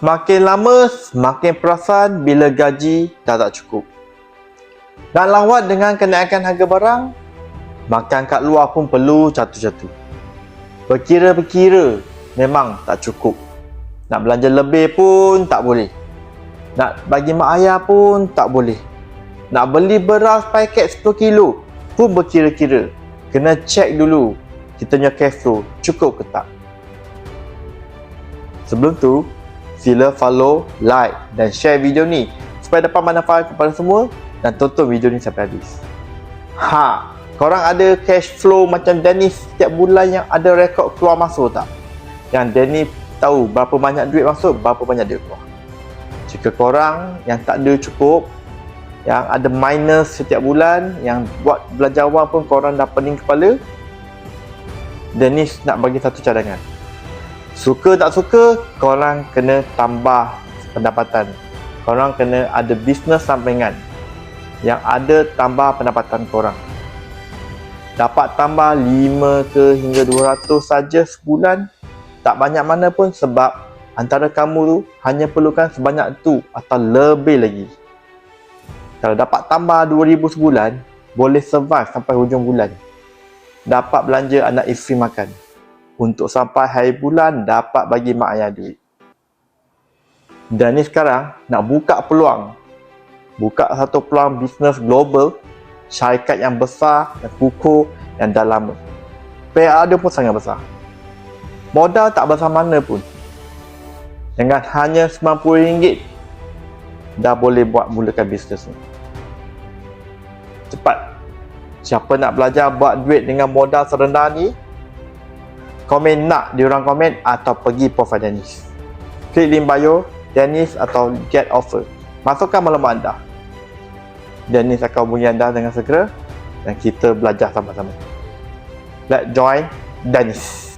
Semakin lama, semakin perasan bila gaji dah tak cukup. Nak lawat dengan kenaikan harga barang, makan kat luar pun perlu jatuh-jatuh. Berkira-berkira memang tak cukup. Nak belanja lebih pun tak boleh. Nak bagi mak ayah pun tak boleh. Nak beli beras paket 10 kilo pun berkira-kira. Kena check dulu kita punya cash flow cukup ke tak. Sebelum tu, sila follow, like dan share video ni supaya dapat manfaat kepada semua dan tonton video ni sampai habis. Korang ada cash flow macam Dennis setiap bulan yang ada rekod keluar masuk tak? Yang Dennis tahu berapa banyak duit masuk, berapa banyak duit keluar. Jika korang yang tak ada cukup, yang ada minus setiap bulan, yang buat belajar awal pun korang dah pening kepala, Dennis nak bagi satu cadangan. Suka tak suka, korang kena tambah pendapatan. Korang kena ada bisnes sampingan yang ada tambah pendapatan korang. Dapat tambah 5 ke hingga 200 saja sebulan, tak banyak mana pun, sebab antara kamu tu hanya perlukan sebanyak tu atau lebih lagi. Kalau dapat tambah 2,000 sebulan, boleh survive sampai hujung bulan. Dapat belanja anak isteri makan. Untuk sampai hari bulan, dapat bagi mak ayah duit. Dan ni sekarang nak buka peluang. Buka satu peluang bisnes global, syarikat yang besar, yang kukuh, yang dah lama. PA dia pun sangat besar. Modal tak besar mana pun. Dengan hanya RM90, dah boleh mulakan bisnes ni. Cepat. Siapa nak belajar buat duit dengan modal serendah ni, komen nak di ruang komen atau pergi profile Dennis. Klik link bio Dennis atau get offer. Masukkan maklumat anda. Dennis akan hubungi anda dengan segera dan kita belajar sama-sama. Let's join Dennis.